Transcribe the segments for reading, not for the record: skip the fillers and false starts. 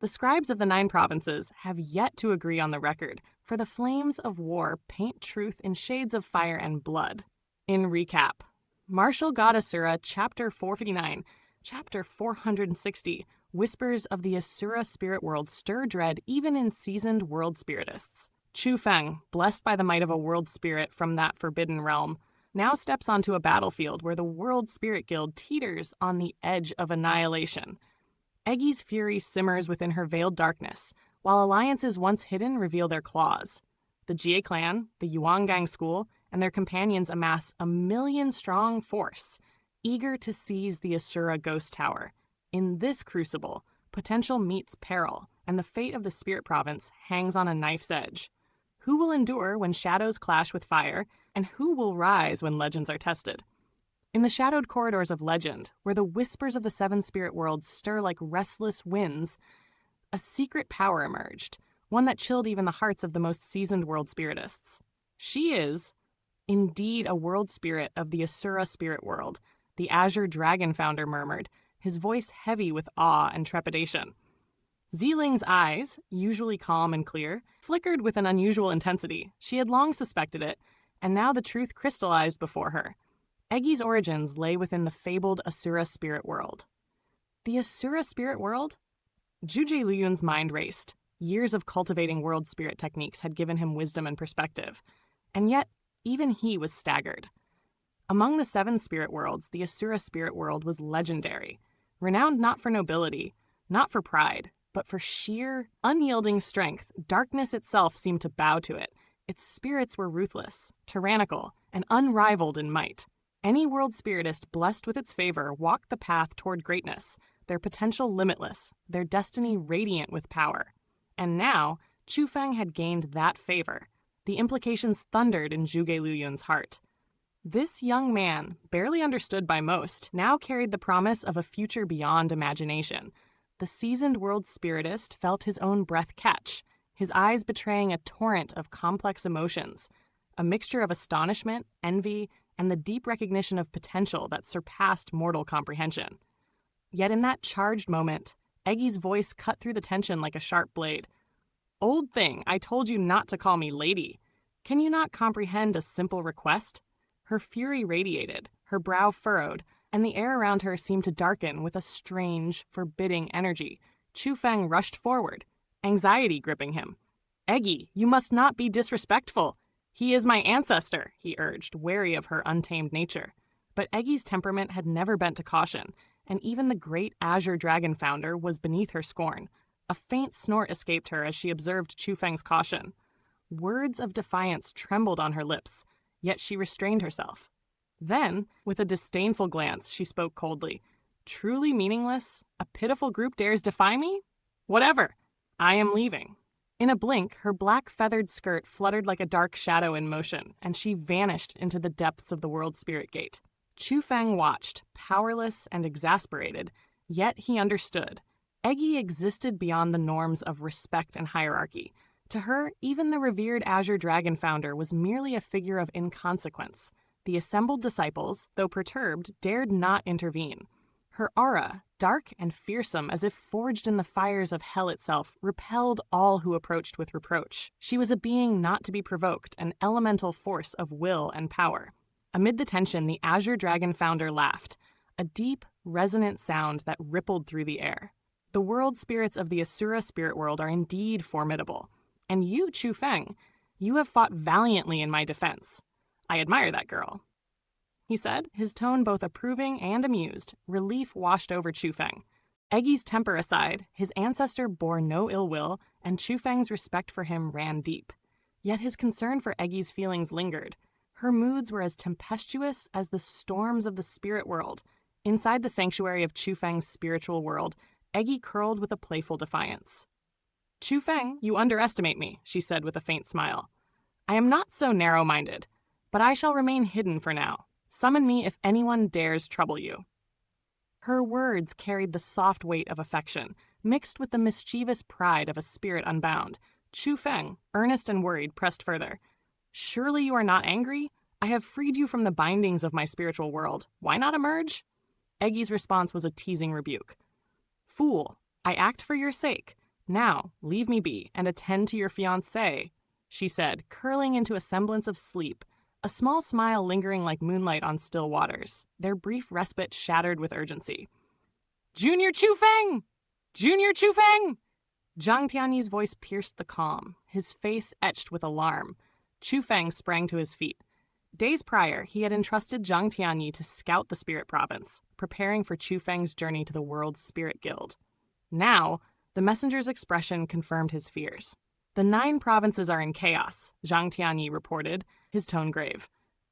The scribes of the 9 provinces have yet to agree on the record, for the flames of war paint truth in shades of fire and blood. In recap, Martial God Asura, Chapter 459, Chapter 460, whispers of the Asura Spirit World stir dread even in seasoned World Spiritists. Chu Feng, blessed by the might of a World Spirit from that forbidden realm, now steps onto a battlefield where the World Spirit Guild teeters on the edge of annihilation. Eggy's fury simmers within her veiled darkness, while alliances once hidden reveal their claws. The Jie clan, the Yuangang School, and their companions amass a 1,000,000-strong force, eager to seize the Asura Ghost Tower. In this crucible, potential meets peril, and the fate of the Spirit Province hangs on a knife's edge. Who will endure when shadows clash with fire, and who will rise when legends are tested? In the shadowed corridors of legend, where the whispers of the 7 spirit worlds stir like restless winds, a secret power emerged, one that chilled even the hearts of the most seasoned World Spiritists. She is, indeed, a world spirit of the Asura Spirit World, the Azure Dragon founder murmured, his voice heavy with awe and trepidation. Ziling's eyes, usually calm and clear, flickered with an unusual intensity. She had long suspected it, and now the truth crystallized before her. Eggy's origins lay within the fabled Asura Spirit World. The Asura Spirit World? Zhuge Liyun's mind raced. Years of cultivating world spirit techniques had given him wisdom and perspective, and yet even he was staggered. Among the 7 spirit worlds, the Asura Spirit World was legendary, renowned not for nobility, not for pride, but for sheer, unyielding strength. Darkness itself seemed to bow to it. Its spirits were ruthless, tyrannical, and unrivaled in might. Any world spiritist blessed with its favor walked the path toward greatness, their potential limitless, their destiny radiant with power. And now, Chu Feng had gained that favor. The implications thundered in Zhuge Liyun's heart. This young man, barely understood by most, now carried the promise of a future beyond imagination. The seasoned world spiritist felt his own breath catch, his eyes betraying a torrent of complex emotions, a mixture of astonishment, envy, and the deep recognition of potential that surpassed mortal comprehension. Yet in that charged moment, Eggy's voice cut through the tension like a sharp blade. "Old thing, I told you not to call me lady. Can you not comprehend a simple request?" Her fury radiated, her brow furrowed, and the air around her seemed to darken with a strange, forbidding energy. Chu Feng rushed forward, anxiety gripping him. "Eggy, you must not be disrespectful. He is my ancestor," he urged, wary of her untamed nature. But Eggy's temperament had never bent to caution, and even the great Azure Dragon founder was beneath her scorn. A faint snort escaped her as she observed Chu Feng's caution. Words of defiance trembled on her lips, yet she restrained herself. Then, with a disdainful glance, she spoke coldly. "Truly meaningless? A pitiful group dares defy me? Whatever. I am leaving." In a blink, her black feathered skirt fluttered like a dark shadow in motion, and she vanished into the depths of the World Spirit Gate. Chu Feng watched, powerless and exasperated, yet he understood. Eggy existed beyond the norms of respect and hierarchy. To her, even the revered Azure Dragon founder was merely a figure of inconsequence. The assembled disciples, though perturbed, dared not intervene. Her aura, dark and fearsome as if forged in the fires of hell itself, repelled all who approached with reproach. She was a being not to be provoked, an elemental force of will and power. Amid the tension, the Azure Dragon founder laughed, a deep, resonant sound that rippled through the air. "The world spirits of the Asura Spirit World are indeed formidable. And you, Chu Feng, you have fought valiantly in my defense. I admire that girl," he said, his tone both approving and amused. Relief washed over Chu Feng. Eggy's temper aside, his ancestor bore no ill will, and Chu Feng's respect for him ran deep. Yet his concern for Eggy's feelings lingered. Her moods were as tempestuous as the storms of the spirit world. Inside the sanctuary of Chu Feng's spiritual world, Eggy curled with a playful defiance. "Chu Feng, you underestimate me," she said with a faint smile. "I am not so narrow-minded, but I shall remain hidden for now. Summon me if anyone dares trouble you." Her words carried the soft weight of affection, mixed with the mischievous pride of a spirit unbound. Chu Feng, earnest and worried, pressed further. "Surely you are not angry? I have freed you from the bindings of my spiritual world. Why not emerge?" Eggy's response was a teasing rebuke. "Fool, I act for your sake. "Now, leave me be and attend to your fiancé," she said, curling into a semblance of sleep, a small smile lingering like moonlight on still waters, their brief respite shattered with urgency. "Junior Chu Feng! Junior Chu Feng!" Zhang Tianyi's voice pierced the calm, his face etched with alarm. Chu Feng sprang to his feet. Days prior, he had entrusted Zhang Tianyi to scout the Spirit Province, preparing for Chu Feng's journey to the World Spirit Guild. Now, the messenger's expression confirmed his fears. "The 9 provinces are in chaos," Zhang Tianyi reported, his tone grave.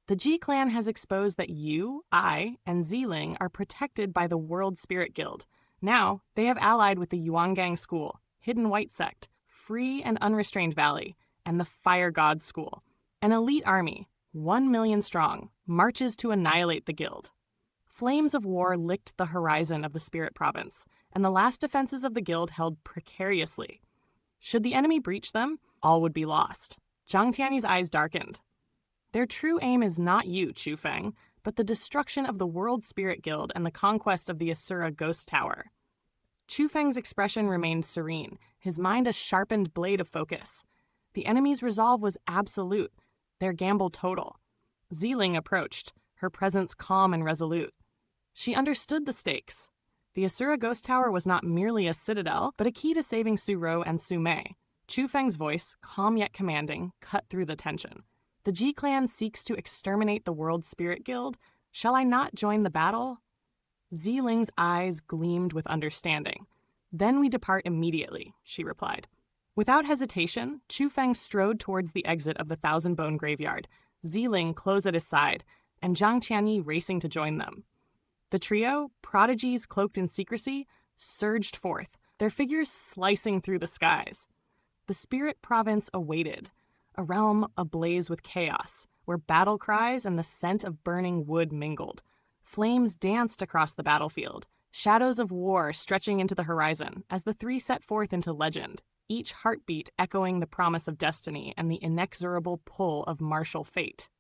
"The Ji clan has exposed that you, I, and Ziling are protected by the World Spirit Guild. Now, they have allied with the Yuangang School, Hidden White Sect, Free and Unrestrained Valley, and the Fire God School. An elite army, 1 million strong, marches to annihilate the guild." Flames of war licked the horizon of the Spirit Province, and the last defenses of the guild held precariously. Should the enemy breach them, all would be lost. Zhang Tianyi's eyes darkened. "Their true aim is not you, Chu Feng, but the destruction of the World Spirit Guild and the conquest of the Asura Ghost Tower." Chu Feng's expression remained serene, his mind a sharpened blade of focus. The enemy's resolve was absolute, their gamble total. Ziling approached, her presence calm and resolute. She understood the stakes. The Asura Ghost Tower was not merely a citadel, but a key to saving Su Ro and Su Mei. Chu Feng's voice, calm yet commanding, cut through the tension. "The Ji clan seeks to exterminate the World Spirit Guild. Shall I not join the battle?" Ziling's eyes gleamed with understanding. "Then we depart immediately," she replied. Without hesitation, Chu Feng strode towards the exit of the Thousand Bone Graveyard, Ziling close at his side, and Zhang Tianyi racing to join them. The trio, prodigies cloaked in secrecy, surged forth, their figures slicing through the skies. The Spirit Province awaited, a realm ablaze with chaos, where battle cries and the scent of burning wood mingled. Flames danced across the battlefield, shadows of war stretching into the horizon as the 3 set forth into legend, each heartbeat echoing the promise of destiny and the inexorable pull of martial fate.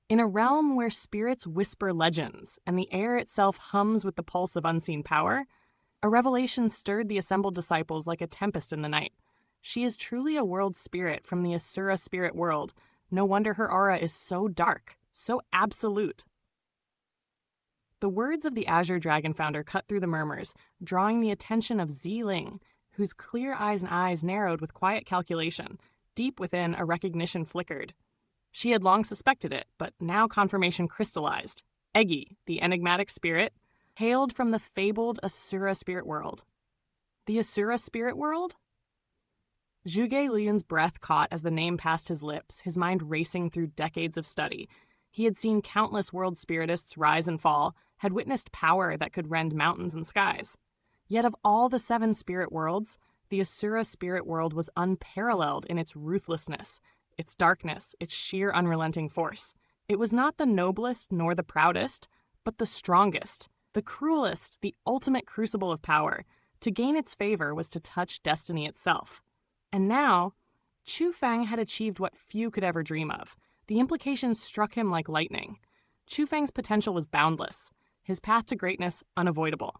In a realm where spirits whisper legends and the air itself hums with the pulse of unseen power, a revelation stirred the assembled disciples like a tempest in the night. She is truly a world spirit from the Asura Spirit World. No wonder her aura is so dark, so absolute. The words of the Azure Dragon founder cut through the murmurs, drawing the attention of Ziling, whose clear eyes narrowed with quiet calculation. Deep within, a recognition flickered. She had long suspected it, but now confirmation crystallized. Eggy, the enigmatic spirit, hailed from the fabled Asura Spirit World. The Asura Spirit World? Zhuge Liun's breath caught as the name passed his lips, his mind racing through decades of study. He had seen countless world spiritists rise and fall, had witnessed power that could rend mountains and skies. Yet of all the 7 spirit worlds, the Asura Spirit World was unparalleled in its ruthlessness, its darkness, its sheer unrelenting force. It was not the noblest nor the proudest, but the strongest, the cruelest, the ultimate crucible of power. To gain its favor was to touch destiny itself. And now, Chu Feng had achieved what few could ever dream of. The implications struck him like lightning. Chu Feng's potential was boundless, his path to greatness unavoidable.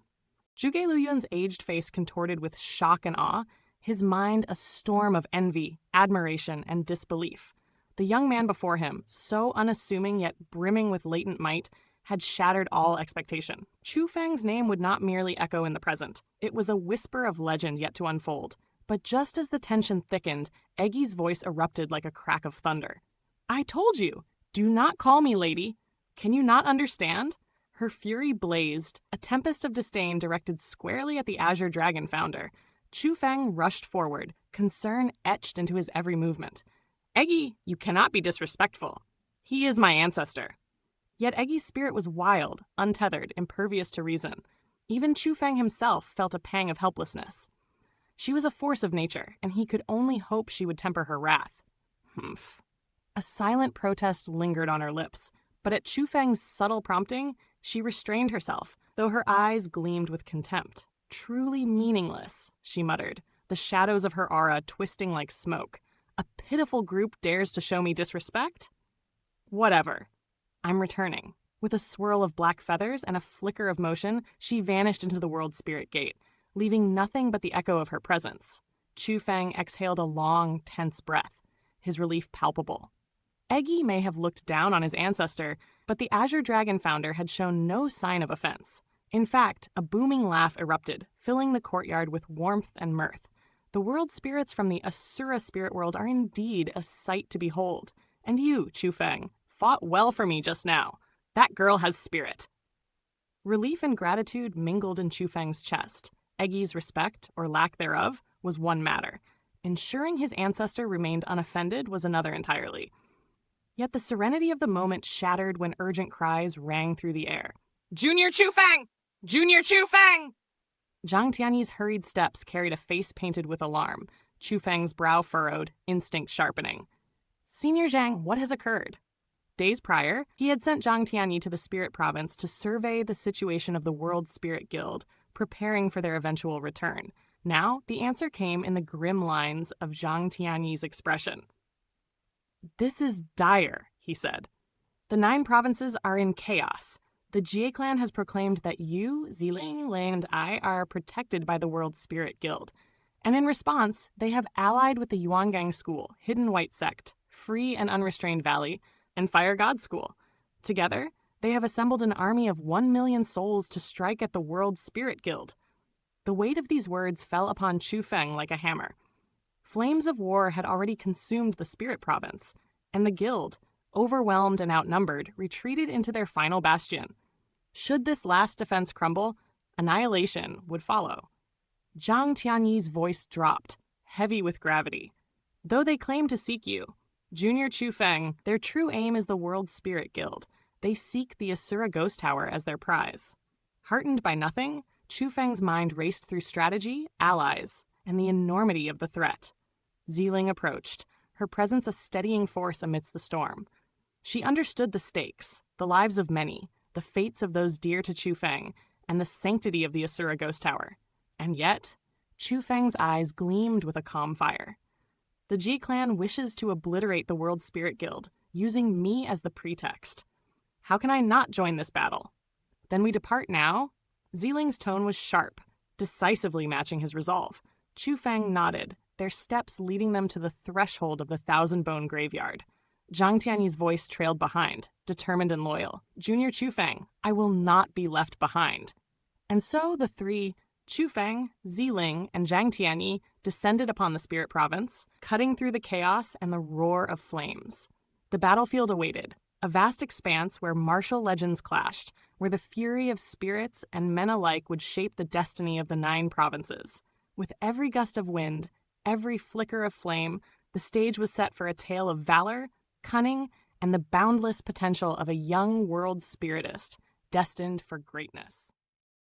Zhuge Luyun's aged face contorted with shock and awe, his mind a storm of envy, admiration, and disbelief. The young man before him, so unassuming yet brimming with latent might, had shattered all expectation. Chu Feng's name would not merely echo in the present. It was a whisper of legend yet to unfold. But just as the tension thickened, Eggy's voice erupted like a crack of thunder. "I told you! Do not call me lady! Can you not understand?" Her fury blazed, a tempest of disdain directed squarely at the Azure Dragon founder. Chu Feng rushed forward, concern etched into his every movement. "Eggy, you cannot be disrespectful. He is my ancestor." Yet Eggy's spirit was wild, untethered, impervious to reason. Even Chu Feng himself felt a pang of helplessness. She was a force of nature, and he could only hope she would temper her wrath. Humph. A silent protest lingered on her lips, but at Chu Feng's subtle prompting, she restrained herself, though her eyes gleamed with contempt. "Truly meaningless," she muttered, the shadows of her aura twisting like smoke. "A pitiful group dares to show me disrespect? Whatever. I'm returning." With a swirl of black feathers and a flicker of motion, she vanished into the World Spirit Gate, leaving nothing but the echo of her presence. Chu Feng exhaled a long, tense breath, his relief palpable. Eggy may have looked down on his ancestor, but the Azure Dragon founder had shown no sign of offense. In fact, a booming laugh erupted, filling the courtyard with warmth and mirth. The world spirits from the Asura Spirit World are indeed a sight to behold. And you, Chu Feng, fought well for me just now. That girl has spirit. Relief and gratitude mingled in Chu Feng's chest. Eggy's respect, or lack thereof, was one matter. Ensuring his ancestor remained unoffended was another entirely. Yet the serenity of the moment shattered when urgent cries rang through the air. Junior Chu Feng! Junior Chu Feng! Zhang Tianyi's hurried steps carried a face painted with alarm, Chu Feng's brow furrowed, instinct sharpening. Senior Zhang, what has occurred? Days prior, he had sent Zhang Tianyi to the Spirit Province to survey the situation of the World Spirit Guild, preparing for their eventual return. Now, the answer came in the grim lines of Zhang Tianyi's expression. This is dire, he said. The 9 provinces are in chaos. The Jie clan has proclaimed that you, Ziling, Lei, and I are protected by the World Spirit Guild. And in response, they have allied with the Yuangang School, Hidden White Sect, Free and Unrestrained Valley, and Fire God School. Together, they have assembled an army of 1 million souls to strike at the World Spirit Guild. The weight of these words fell upon Chu Feng like a hammer. Flames of war had already consumed the Spirit Province, and the Guild, overwhelmed and outnumbered, retreated into their final bastion. Should this last defense crumble, annihilation would follow. Zhang Tianyi's voice dropped, heavy with gravity. Though they claim to seek you, Junior Chu Feng, their true aim is the World Spirit Guild. They seek the Asura Ghost Tower as their prize. Heartened by nothing, Chu Feng's mind raced through strategy, allies, and the enormity of the threat. Ziling approached, her presence a steadying force amidst the storm. She understood the stakes, the lives of many, the fates of those dear to Chu Feng, and the sanctity of the Asura Ghost Tower. And yet, Chu Feng's eyes gleamed with a calm fire. The Jie clan wishes to obliterate the World Spirit Guild, using me as the pretext. How can I not join this battle? Then we depart now? Ziling's tone was sharp, decisively matching his resolve. Chu Feng nodded, their steps leading them to the threshold of the Thousand-Bone Graveyard. Zhang Tianyi's voice trailed behind, determined and loyal. Junior Chu Feng, I will not be left behind. And so the 3, Chu Feng, Ziling, and Zhang Tianyi, descended upon the Spirit Province, cutting through the chaos and the roar of flames. The battlefield awaited, a vast expanse where martial legends clashed, where the fury of spirits and men alike would shape the destiny of the 9 provinces. With every gust of wind, every flicker of flame, the stage was set for a tale of valor, cunning, and the boundless potential of a young world spiritist destined for greatness.